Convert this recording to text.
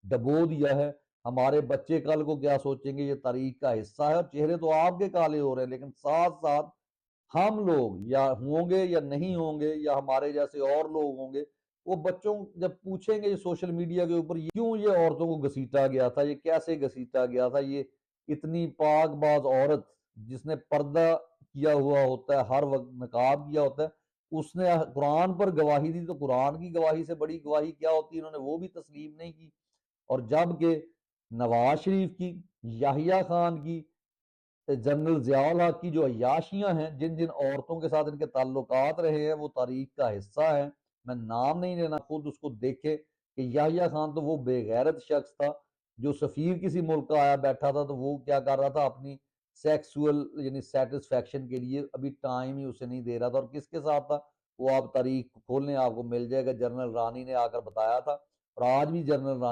डबो दिया है। हमारे बच्चे कल को क्या सोचेंगे, ये तारीख का हिस्सा है। और चेहरे तो आपके काले हो रहे हैं, लेकिन साथ साथ हम लोग या होंगे या नहीं होंगे, या हमारे जैसे और लोग होंगे, वो बच्चों जब पूछेंगे ये सोशल मीडिया के ऊपर क्यों ये औरतों को घसीटा गया था, ये कैसे घसीटा गया था, ये इतनी पाकबाज औरत जिसने पर्दा किया हुआ होता है, हर वक्त नकाब किया होता है, उसने कुरान पर गवाही दी, तो कुरान की गवाही से बड़ी गवाही क्या होती है, इन्होंने वो भी तस्लीम नहीं की। और जबकि नवाज शरीफ की, याहिया खान की, जनरल जियाउल हक की जो अय्याशियां हैं, जिन जिन औरतों के साथ इनके ताल्लुकात रहे हैं, वो तारीख का हिस्सा है। मैं नाम नहीं लेना, खुद उसको देखे कि याहिया खान तो वो बेगैरत शख्स था जो सफीर किसी मुल्क का आया बैठा था, तो वो क्या कर रहा था, अपनी सेक्सुअल यानी सेटिस्फेक्शन के लिए अभी टाइम ही उसे नहीं दे रहा था। और किसके साथ था वो, आप तारीख खोलने आपको मिल जाएगा। जनरल रानी ने आकर बताया था, और आज भी जनरल